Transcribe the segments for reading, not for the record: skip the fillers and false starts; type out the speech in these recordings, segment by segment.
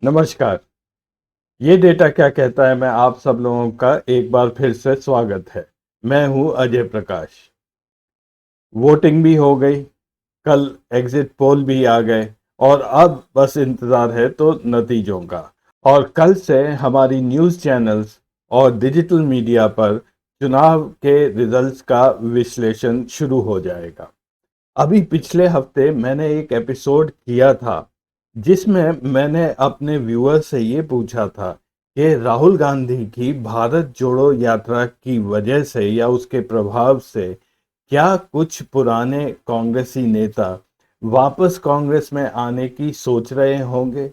नमस्कार। ये डेटा क्या कहता है मैं आप सब लोगों का एक बार फिर से स्वागत है। मैं हूं अजय प्रकाश। वोटिंग भी हो गई, कल एग्जिट पोल भी आ गए और अब बस इंतज़ार है तो नतीजों का। और कल से हमारी न्यूज़ चैनल्स और डिजिटल मीडिया पर चुनाव के रिजल्ट्स का विश्लेषण शुरू हो जाएगा। अभी पिछले हफ्ते मैंने एक एपिसोड किया था जिसमें मैंने अपने व्यूअर से ये पूछा था कि राहुल गांधी की भारत जोड़ो यात्रा की वजह से या उसके प्रभाव से क्या कुछ पुराने कांग्रेसी नेता वापस कांग्रेस में आने की सोच रहे होंगे।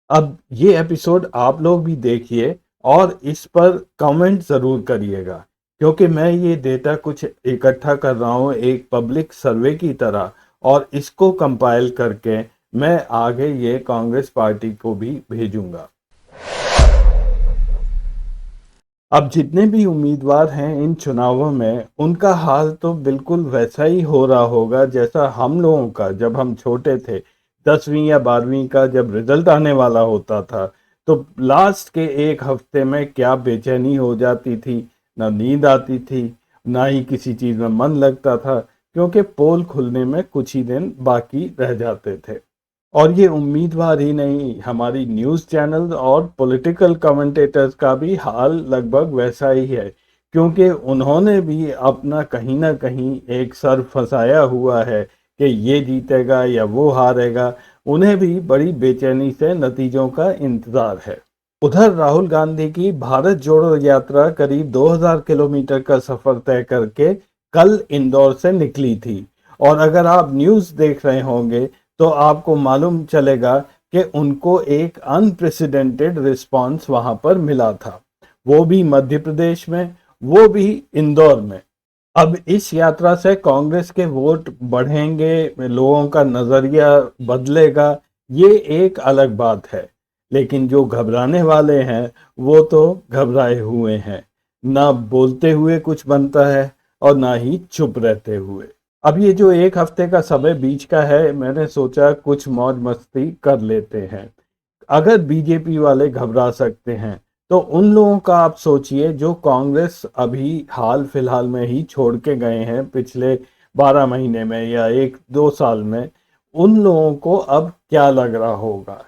अब ये एपिसोड आप लोग भी देखिए और इस पर कमेंट ज़रूर करिएगा, क्योंकि मैं ये डेटा कुछ इकट्ठा कर रहा हूँ एक पब्लिक सर्वे की तरह, और इसको कंपाइल करके मैं आगे ये कांग्रेस पार्टी को भी भेजूंगा। अब जितने भी उम्मीदवार हैं इन चुनावों में, उनका हाल तो बिल्कुल वैसा ही हो रहा होगा जैसा हम लोगों का जब हम छोटे थे। 10वीं या 12वीं का जब रिजल्ट आने वाला होता था तो लास्ट के एक हफ्ते में क्या बेचैनी हो जाती थी, ना नींद आती थी, ना ही किसी चीज़ में मन लगता था, क्योंकि पोल खुलने में कुछ ही दिन बाकी रह जाते थे। और ये उम्मीदवार ही नहीं, हमारी न्यूज़ चैनल और पॉलिटिकल कमेंटेटर्स का भी हाल लगभग वैसा ही है, क्योंकि उन्होंने भी अपना कहीं ना कहीं एक सर फंसाया हुआ है कि ये जीतेगा या वो हारेगा। उन्हें भी बड़ी बेचैनी से नतीजों का इंतज़ार है। उधर राहुल गांधी की भारत जोड़ो यात्रा करीब 2000 किलोमीटर का सफ़र तय करके कल इंदौर से निकली थी। और अगर आप न्यूज़ देख रहे होंगे तो आपको मालूम चलेगा कि उनको एक अनप्रेसिडेंटेड रिस्पांस वहां पर मिला था, वो भी मध्य प्रदेश में, वो भी इंदौर में। अब इस यात्रा से कांग्रेस के वोट बढ़ेंगे, लोगों का नजरिया बदलेगा, ये एक अलग बात है। लेकिन जो घबराने वाले हैं वो तो घबराए हुए हैं। ना बोलते हुए कुछ बनता है और ना ही चुप रहते हुए। अब ये जो एक हफ्ते का समय बीच का है, मैंने सोचा कुछ मौज मस्ती कर लेते हैं। अगर बीजेपी वाले घबरा सकते हैं तो उन लोगों का आप सोचिए जो कांग्रेस अभी हाल फिलहाल में ही छोड़ के गए हैं, पिछले 12 महीने में या 1-2 साल में। उन लोगों को अब क्या लग रहा होगा।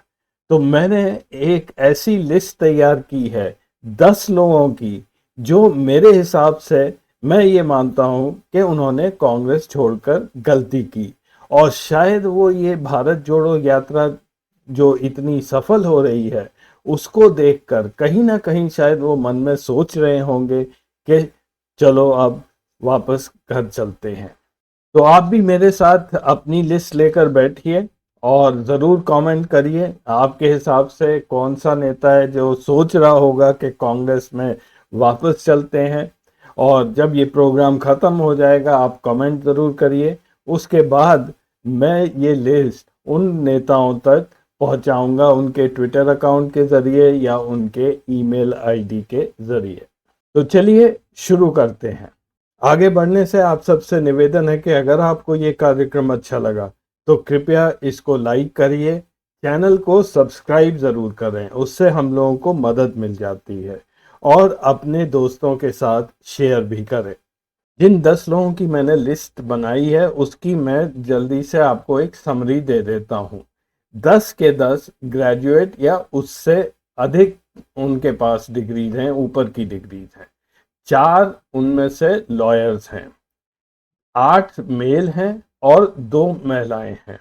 तो मैंने एक ऐसी लिस्ट तैयार की है 10 लोगों की, जो मेरे हिसाब से मैं ये मानता हूं कि उन्होंने कांग्रेस छोड़कर गलती की। और शायद वो ये भारत जोड़ो यात्रा जो इतनी सफल हो रही है उसको देखकर कहीं ना कहीं शायद वो मन में सोच रहे होंगे कि चलो अब वापस घर चलते हैं। तो आप भी मेरे साथ अपनी लिस्ट लेकर बैठिए और ज़रूर कमेंट करिए आपके हिसाब से कौन सा नेता है जो सोच रहा होगा कि कांग्रेस में वापस चलते हैं। और जब ये प्रोग्राम ख़त्म हो जाएगा आप कमेंट ज़रूर करिए। उसके बाद मैं ये लिस्ट उन नेताओं तक पहुंचाऊंगा उनके ट्विटर अकाउंट के ज़रिए या उनके ईमेल आईडी के ज़रिए। तो चलिए शुरू करते हैं। आगे बढ़ने से आप सबसे निवेदन है कि अगर आपको ये कार्यक्रम अच्छा लगा तो कृपया इसको लाइक करिए, चैनल को सब्सक्राइब ज़रूर करें, उससे हम लोगों को मदद मिल जाती है, और अपने दोस्तों के साथ शेयर भी करें। जिन 10 लोगों की मैंने लिस्ट बनाई है उसकी मैं जल्दी से आपको एक समरी दे देता हूँ। 10 के 10 ग्रेजुएट या उससे अधिक उनके पास डिग्रीज हैं, ऊपर की डिग्रीज हैं। 4 उनमें से लॉयर्स हैं, 8 मेल हैं और 2 महिलाएं हैं,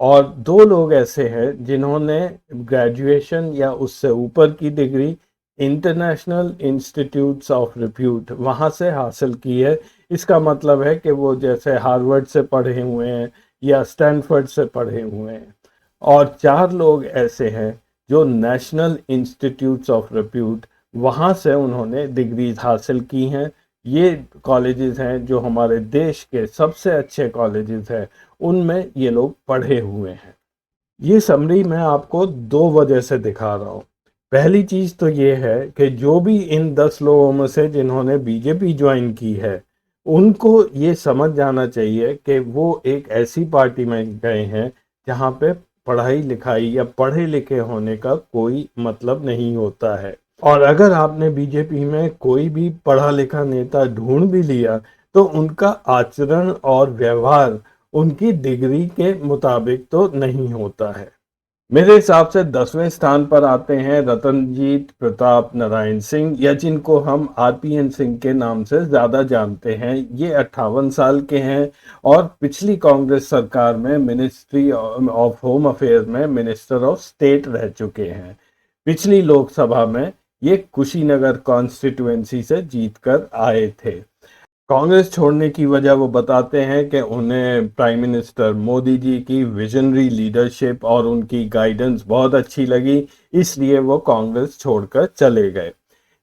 और 2 लोग ऐसे हैं जिन्होंने ग्रेजुएशन या उससे ऊपर की degree international institutes of repute वहाँ से हासिल की है। इसका मतलब है कि वो जैसे हार्वर्ड से पढ़े हुए हैं या स्टैनफोर्ड से पढ़े हुए हैं। और 4 लोग ऐसे हैं जो नेशनल इंस्टीट्यूट्स ऑफ रिप्यूट वहाँ से उन्होंने डिग्रीज हासिल की हैं। ये कॉलेजेस हैं जो हमारे देश के सबसे अच्छे कॉलेजेस हैं, उनमें ये लोग पढ़े हुए हैं। ये समरी मैं आपको 2 वजह से दिखा रहा हूँ। पहली चीज़ तो ये है कि जो भी इन 10 लोगों में से जिन्होंने बीजेपी ज्वाइन की है उनको ये समझ जाना चाहिए कि वो एक ऐसी पार्टी में गए हैं जहाँ पे पढ़ाई लिखाई या पढ़े लिखे होने का कोई मतलब नहीं होता है। और अगर आपने बीजेपी में कोई भी पढ़ा लिखा नेता ढूंढ भी लिया तो उनका आचरण और व्यवहार उनकी डिग्री के मुताबिक तो नहीं होता है। मेरे हिसाब से 10वें स्थान पर आते हैं रतनजीत प्रताप नारायण सिंह, या जिनको हम आरपीएन सिंह के नाम से ज़्यादा जानते हैं। ये 58 साल के हैं और पिछली कांग्रेस सरकार में मिनिस्ट्री ऑफ होम अफेयर में मिनिस्टर ऑफ स्टेट रह चुके हैं। पिछली लोकसभा में ये कुशीनगर कॉन्स्टिट्यूएंसी से जीतकर आए थे। कांग्रेस छोड़ने की वजह वो बताते हैं कि उन्हें प्राइम मिनिस्टर मोदी जी की विजनरी लीडरशिप और उनकी गाइडेंस बहुत अच्छी लगी, इसलिए वो कांग्रेस छोड़कर चले गए।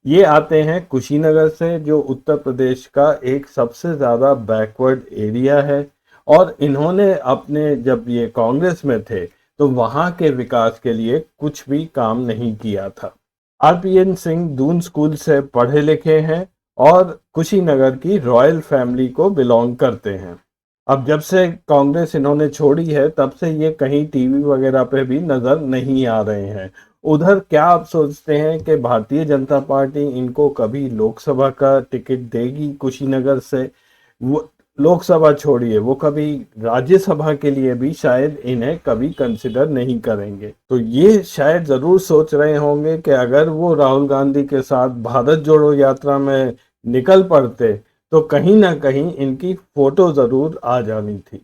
ये आते हैं कुशीनगर से, जो उत्तर प्रदेश का एक सबसे ज़्यादा बैकवर्ड एरिया है, और इन्होंने अपने जब ये कांग्रेस में थे तो वहाँ के विकास के लिए कुछ भी काम नहीं किया था। आरपीएन सिंह दून स्कूल से पढ़े लिखे हैं और कुशीनगर की रॉयल फैमिली को बिलोंग करते हैं। अब जब से कांग्रेस इन्होंने छोड़ी है तब से ये कहीं टीवी वगैरह पे भी नजर नहीं आ रहे हैं। उधर क्या आप सोचते हैं कि भारतीय जनता पार्टी इनको कभी लोकसभा का टिकट देगी कुशीनगर से? वो लोकसभा छोड़िए, वो कभी राज्यसभा के लिए भी शायद इन्हें कभी कंसिडर नहीं करेंगे। तो ये शायद जरूर सोच रहे होंगे कि अगर वो राहुल गांधी के साथ भारत जोड़ो यात्रा में निकल पड़ते तो कहीं ना कहीं इनकी फोटो जरूर आ जानी थी।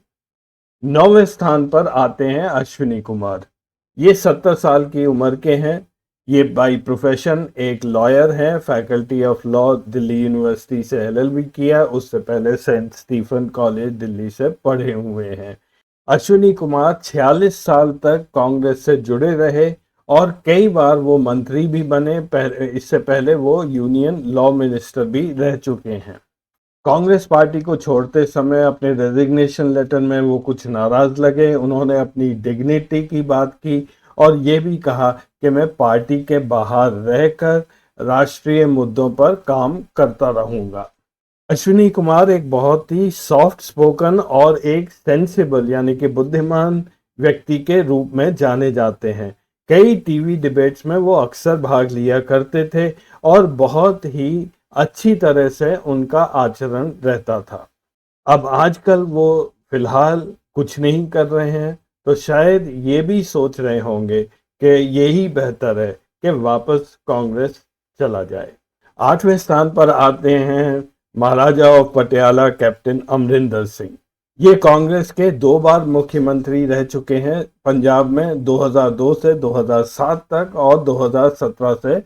9वें स्थान पर आते हैं अश्विनी कुमार। ये 70 साल की उम्र के हैं। ये बाई प्रोफेशन एक लॉयर हैं। Faculty of law Delhi university से एलएलबी किया, उससे पहले सेंट स्टीफन कॉलेज दिल्ली से पढ़े हुए हैं। अश्विनी कुमार 46 साल तक कांग्रेस से जुड़े रहे और कई बार वो मंत्री भी बने। इससे पहले वो यूनियन लॉ मिनिस्टर भी रह चुके हैं। कांग्रेस पार्टी को छोड़ते समय अपने रेजिग्नेशन लेटर में वो कुछ नाराज लगे। उन्होंने अपनी डिग्निटी की बात की और ये भी कहा कि मैं पार्टी के बाहर रहकर राष्ट्रीय मुद्दों पर काम करता रहूंगा। अश्विनी कुमार एक बहुत ही सॉफ्ट स्पोकन और एक सेंसिबल यानी कि बुद्धिमान व्यक्ति के रूप में जाने जाते हैं। कई टीवी डिबेट्स में वो अक्सर भाग लिया करते थे और बहुत ही अच्छी तरह से उनका आचरण रहता था। अब आजकल वो फिलहाल कुछ नहीं कर रहे हैं, तो शायद ये भी सोच रहे होंगे कि यही बेहतर है कि वापस कांग्रेस चला जाए। 8वें स्थान पर आते हैं महाराजा ऑफ पटियाला कैप्टन अमरिंदर सिंह। ये कांग्रेस के 2 बार मुख्यमंत्री रह चुके हैं, पंजाब में 2002 से 2007 तक और 2017 से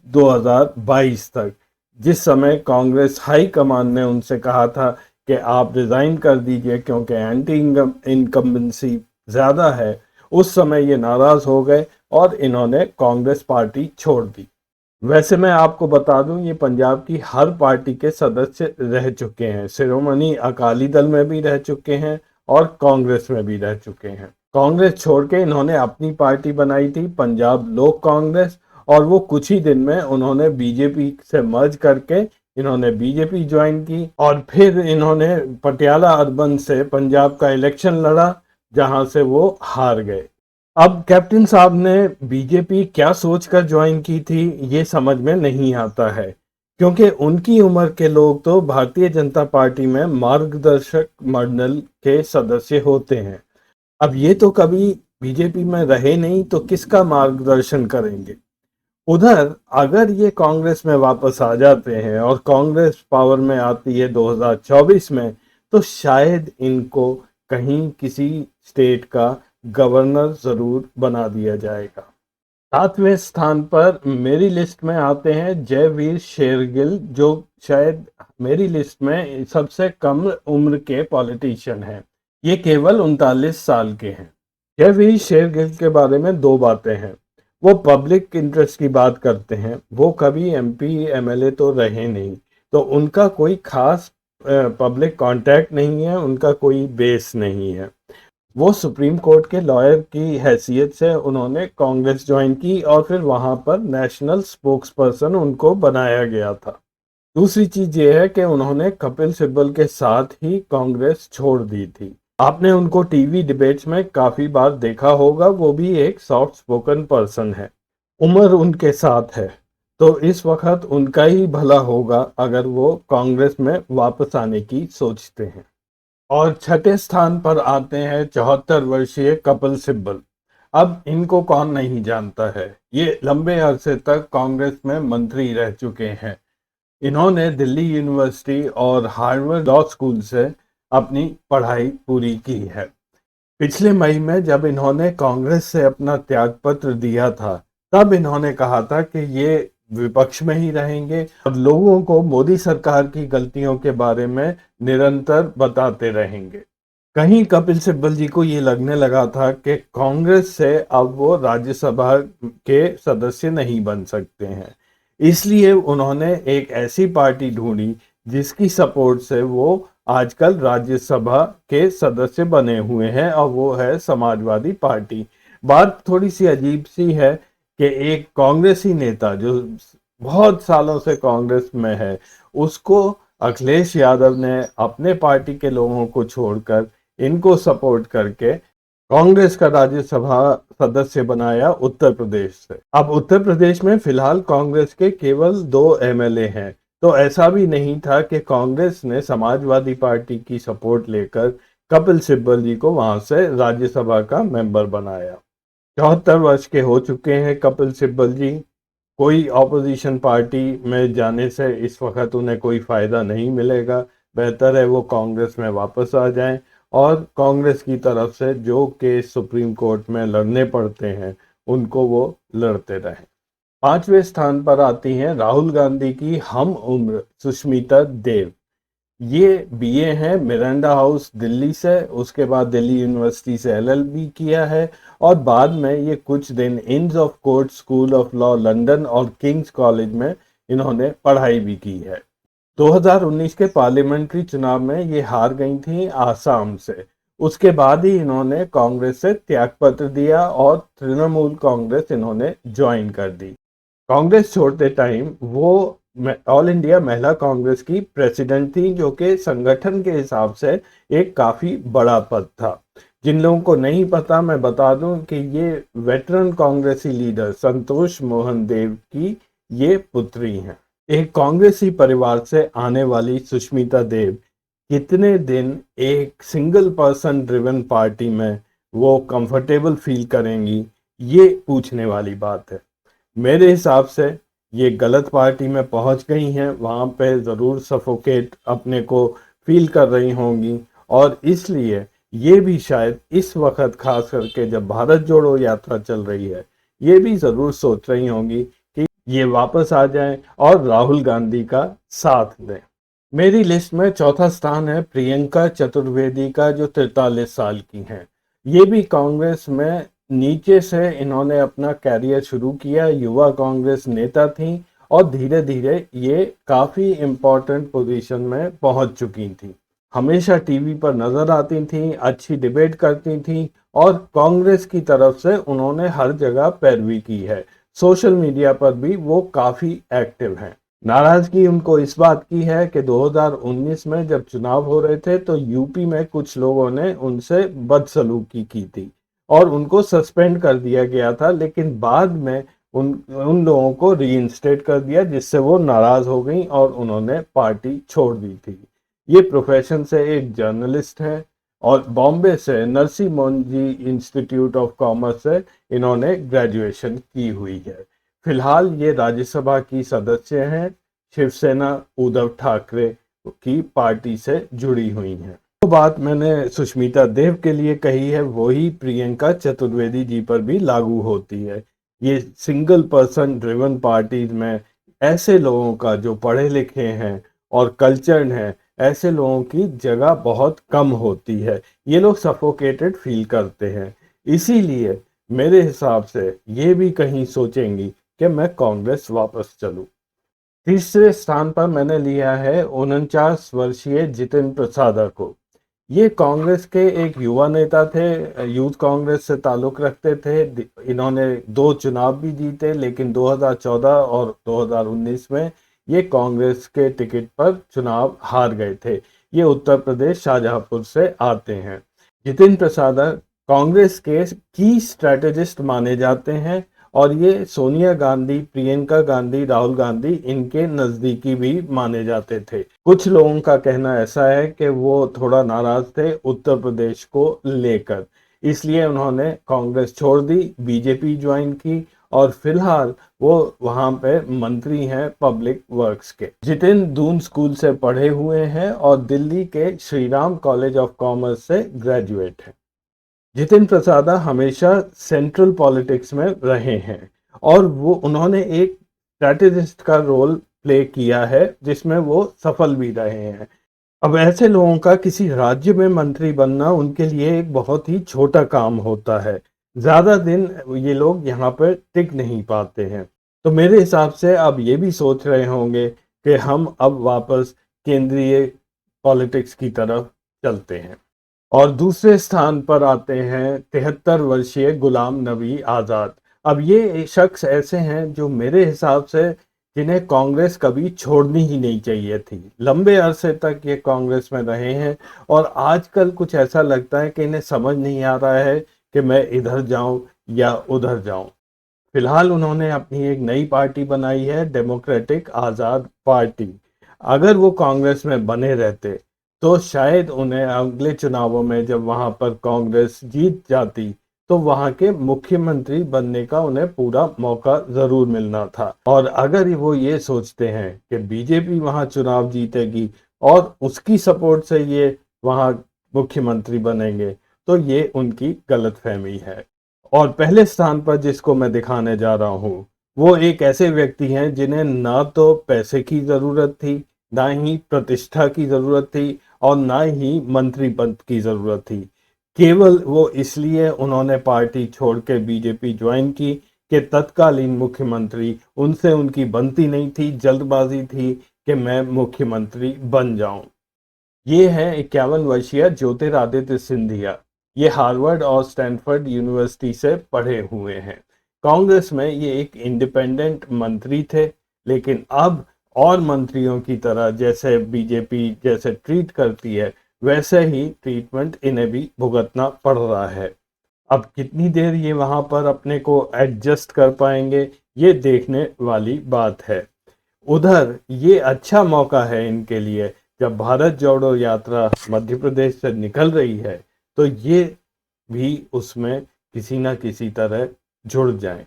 2022 तक। जिस समय कांग्रेस हाई कमान ने उनसे कहा था कि आप रिजाइन कर दीजिए क्योंकि एंटी इनकम्बेंसी ज़्यादा है, उस समय ये नाराज़ हो गए और इन्होंने कांग्रेस पार्टी छोड़ दी। वैसे मैं आपको बता दूं, ये पंजाब की हर पार्टी के सदस्य रह चुके हैं। शिरोमणि अकाली दल में भी रह चुके हैं और कांग्रेस में भी रह चुके हैं। कांग्रेस छोड़ के इन्होंने अपनी पार्टी बनाई थी पंजाब लोक कांग्रेस, और वो कुछ ही दिन में उन्होंने बीजेपी से मर्ज करके इन्होंने बीजेपी ज्वाइन की और फिर इन्होंने पटियाला अर्बन से पंजाब का इलेक्शन लड़ा, जहां से वो हार गए। अब कैप्टन साहब ने बीजेपी क्या सोचकर ज्वाइन की थी ये समझ में नहीं आता है, क्योंकि उनकी उम्र के लोग तो भारतीय जनता पार्टी में मार्गदर्शक मंडल के सदस्य होते हैं। अब ये तो कभी बीजेपी में रहे नहीं तो किसका मार्गदर्शन करेंगे। उधर अगर ये कांग्रेस में वापस आ जाते हैं और कांग्रेस पावर में आती है 2024 में, तो शायद इनको कहीं किसी स्टेट का गवर्नर जरूर बना दिया जाएगा। 7वें स्थान पर मेरी लिस्ट में आते हैं जयवीर शेरगिल, जो शायद मेरी लिस्ट में सबसे कम उम्र के पॉलिटिशियन हैं। ये केवल 39 साल के हैं। जयवीर शेरगिल के बारे में 2 बातें हैं। वो पब्लिक इंटरेस्ट की बात करते हैं। वो कभी एमपी एमएलए तो रहे नहीं, तो उनका कोई खास पब्लिक कांटेक्ट नहीं है, उनका कोई बेस नहीं है। वो सुप्रीम कोर्ट के लॉयर की हैसियत से उन्होंने कांग्रेस ज्वाइन की और फिर वहां पर नेशनल स्पोक्स पर्सन उनको बनाया गया था। दूसरी चीज ये है कि उन्होंने कपिल सिब्बल के साथ ही कांग्रेस छोड़ दी थी। आपने उनको टीवी डिबेट्स में काफी बार देखा होगा, वो भी एक सॉफ्ट स्पोकन पर्सन है। उम्र उनके साथ है, तो इस वक्त उनका ही भला होगा अगर वो कांग्रेस में वापस आने की सोचते हैं। और छठे स्थान पर आते हैं 74 वर्षीय कपिल सिब्बल। अब इनको कौन नहीं जानता है, ये लंबे अरसे तक कांग्रेस में मंत्री रह चुके हैं। इन्होंने दिल्ली यूनिवर्सिटी और हार्वर्ड लॉ स्कूल से अपनी पढ़ाई पूरी की है। पिछले मई में जब इन्होंने कांग्रेस से अपना त्यागपत्र दिया था, तब इन्होंने कहा था कि ये विपक्ष में ही रहेंगे और लोगों को मोदी सरकार की गलतियों के बारे में निरंतर बताते रहेंगे। कहीं कपिल सिब्बल जी को ये लगने लगा था कि कांग्रेस से अब वो राज्यसभा के सदस्य नहीं बन सकते हैं। इसलिए उन्होंने एक ऐसी पार्टी ढूंढी जिसकी सपोर्ट से वो आजकल राज्यसभा के सदस्य बने हुए हैं, और वो है समाजवादी पार्टी। बात थोड़ी सी अजीब सी है कि एक कांग्रेसी नेता जो बहुत सालों से कांग्रेस में है, उसको अखिलेश यादव ने अपने पार्टी के लोगों को छोड़कर इनको सपोर्ट करके कांग्रेस का राज्यसभा सदस्य बनाया उत्तर प्रदेश से। अब उत्तर प्रदेश में फिलहाल कांग्रेस के केवल 2 एमएलए हैं, तो ऐसा भी नहीं था कि कांग्रेस ने समाजवादी पार्टी की सपोर्ट लेकर कपिल सिब्बल जी को वहां से राज्यसभा का मेंबर बनाया। 74 वर्ष के हो चुके हैं कपिल सिब्बल जी। कोई ऑपोजिशन पार्टी में जाने से इस वक्त उन्हें कोई फायदा नहीं मिलेगा। बेहतर है वो कांग्रेस में वापस आ जाएं और कांग्रेस की तरफ से जो केस सुप्रीम कोर्ट में लड़ने पड़ते हैं उनको वो लड़ते रहें। 5वें स्थान पर आती हैं राहुल गांधी की हम उम्र सुष्मिता देव। ये बीए हैं मिरांडा हाउस दिल्ली से, उसके बाद दिल्ली यूनिवर्सिटी से एलएलबी किया है, और बाद में ये कुछ दिन इंस of court school of law London और किंग्स कॉलेज में इन्होंने पढ़ाई भी की है। 2019 के पार्लियामेंट्री चुनाव में ये हार गई थी आसाम से। उसके बाद ही इन्होंने कांग्रेस से त्यागपत्र दिया और तृणमूल कांग्रेस इन्होंने ज्वाइन कर दी। कांग्रेस छोड़ते टाइम वो ऑल इंडिया महिला कांग्रेस की प्रेसिडेंट थी, जो कि संगठन के हिसाब से एक काफी बड़ा पद था। जिन लोगों को नहीं पता, मैं बता दूं कि ये वेटरन कांग्रेसी लीडर संतोष मोहन देव की ये पुत्री हैं। एक कांग्रेसी परिवार से आने वाली सुष्मिता देव कितने दिन एक सिंगल पर्सन ड्रिवन पार्टी में वो कंफर्टेबल फील करेंगी, ये पूछने वाली बात है। मेरे हिसाब से ये गलत पार्टी में पहुंच गई हैं, वहां पे ज़रूर सफोकेट अपने को फील कर रही होंगी, और इसलिए ये भी शायद इस वक्त खास करके जब भारत जोड़ो यात्रा चल रही है, ये भी ज़रूर सोच रही होंगी कि ये वापस आ जाएं और राहुल गांधी का साथ दें। मेरी लिस्ट में चौथा स्थान है प्रियंका चतुर्वेदी का, जो 43 साल की हैं। ये भी कांग्रेस में नीचे से इन्होंने अपना कैरियर शुरू किया, युवा कांग्रेस नेता थी, और धीरे धीरे ये काफ़ी इम्पोर्टेंट पोजीशन में पहुंच चुकी थी। हमेशा टीवी पर नजर आती थी, अच्छी डिबेट करती थी, और कांग्रेस की तरफ से उन्होंने हर जगह पैरवी की है। सोशल मीडिया पर भी वो काफ़ी एक्टिव हैं। नाराजगी उनको इस बात की है कि 2019 में जब चुनाव हो रहे थे तो यूपी में कुछ लोगों ने उनसे बदसलूकी की थी और उनको सस्पेंड कर दिया गया था, लेकिन बाद में उन उन लोगों को रीइंस्टेट कर दिया, जिससे वो नाराज हो गई और उन्होंने पार्टी छोड़ दी थी। ये प्रोफेशन से एक जर्नलिस्ट हैं और बॉम्बे से Narsi Mohanji institute of commerce से इन्होंने ग्रेजुएशन की हुई है। फिलहाल ये राज्यसभा की सदस्य हैं, शिवसेना उद्धव ठाकरे की पार्टी से जुड़ी हुई हैं। जो बात मैंने सुष्मिता देव के लिए कही है, वही प्रियंका चतुर्वेदी जी पर भी लागू होती है। ये सिंगल पर्सन ड्रिवन पार्टीज में ऐसे लोगों का, जो पढ़े लिखे हैं और कल्चर्ड हैं, ऐसे लोगों की जगह बहुत कम होती है। ये लोग सफोकेटेड फील करते हैं, इसीलिए मेरे हिसाब से ये भी कहीं सोचेंगी कि मैं कांग्रेस वापस चलूं। तीसरे स्थान पर मैंने लिया है 49 वर्षीय जितिन प्रसादा को। ये कांग्रेस के एक युवा नेता थे, यूथ कांग्रेस से ताल्लुक रखते थे। इन्होंने 2 चुनाव भी जीते, लेकिन 2014 और 2019 में ये कांग्रेस के टिकट पर चुनाव हार गए थे। ये उत्तर प्रदेश शाहजहांपुर से आते हैं। जितिन प्रसाद कांग्रेस के की स्ट्रेटेजिस्ट माने जाते हैं और ये सोनिया गांधी, प्रियंका गांधी, राहुल गांधी इनके नजदीकी भी माने जाते थे। कुछ लोगों का कहना ऐसा है कि वो थोड़ा नाराज थे उत्तर प्रदेश को लेकर, इसलिए उन्होंने कांग्रेस छोड़ दी, बीजेपी ज्वाइन की और फिलहाल वो वहां पे मंत्री हैं पब्लिक वर्क्स के। जितिन दून स्कूल से पढ़े हुए हैं और दिल्ली के Shri Ram college of commerce से ग्रेजुएट हैं। जितिन प्रसाद हमेशा सेंट्रल पॉलिटिक्स में रहे हैं और वो उन्होंने एक स्ट्रैटेजिस्ट का रोल प्ले किया है जिसमें वो सफल भी रहे हैं। अब ऐसे लोगों का किसी राज्य में मंत्री बनना उनके लिए एक बहुत ही छोटा काम होता है। ज्यादा दिन ये लोग यहाँ पर टिक नहीं पाते हैं। तो मेरे हिसाब से अब ये भी सोच रहे होंगे कि हम अब वापस केंद्रीय पॉलिटिक्स की तरफ चलते हैं। और दूसरे स्थान पर आते हैं 73 वर्षीय गुलाम नबी आज़ाद। अब ये शख्स ऐसे हैं जो मेरे हिसाब से जिन्हें कांग्रेस कभी छोड़नी ही नहीं चाहिए थी। लंबे अरसे तक ये कांग्रेस में रहे हैं और आजकल कुछ ऐसा लगता है कि इन्हें समझ नहीं आ रहा है कि मैं इधर जाऊं या उधर जाऊं। फिलहाल उन्होंने अपनी एक नई पार्टी बनाई है, डेमोक्रेटिक आज़ाद पार्टी। अगर वो कांग्रेस में बने रहते तो शायद उन्हें अगले चुनावों में जब वहां पर कांग्रेस जीत जाती तो वहां के मुख्यमंत्री बनने का उन्हें पूरा मौका जरूर मिलना था। और अगर वो ये सोचते हैं कि बीजेपी वहां चुनाव जीतेगी और उसकी सपोर्ट से ये वहां मुख्यमंत्री बनेंगे तो ये उनकी गलतफहमी है। और पहले स्थान पर जिसको मैं दिखाने जा रहा हूँ वो एक ऐसे व्यक्ति हैं जिन्हें ना तो पैसे की जरूरत थी, ना ही प्रतिष्ठा की जरूरत थी और ना ही मंत्री पद की जरूरत थी। केवल वो इसलिए उन्होंने पार्टी छोड़ के बीजेपी ज्वाइन की कि तत्कालीन मुख्यमंत्री उनसे उनकी बनती नहीं थी, जल्दबाजी थी कि मैं मुख्यमंत्री बन जाऊं। ये है 51 वर्षीय ज्योतिरादित्य सिंधिया। ये हार्वर्ड और स्टैनफोर्ड यूनिवर्सिटी से पढ़े हुए हैं। कांग्रेस में ये एक इंडिपेंडेंट मंत्री थे, लेकिन अब और मंत्रियों की तरह जैसे बीजेपी जैसे ट्रीट करती है वैसे ही ट्रीटमेंट इन्हें भी भुगतना पड़ रहा है। अब कितनी देर ये वहां पर अपने को एडजस्ट कर पाएंगे ये देखने वाली बात है। उधर ये अच्छा मौका है इनके लिए, जब भारत जोड़ो यात्रा मध्य प्रदेश से निकल रही है तो ये भी उसमें किसी ना किसी तरह जुड़ जाएं।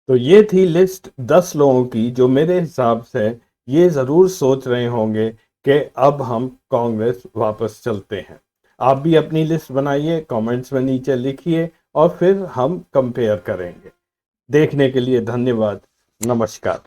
तो ये थी लिस्ट 10 लोगों की जो मेरे हिसाब से ये ज़रूर सोच रहे होंगे कि अब हम कांग्रेस वापस चलते हैं। आप भी अपनी लिस्ट बनाइए, कमेंट्स में नीचे लिखिए और फिर हम कंपेयर करेंगे। देखने के लिए धन्यवाद। नमस्कार।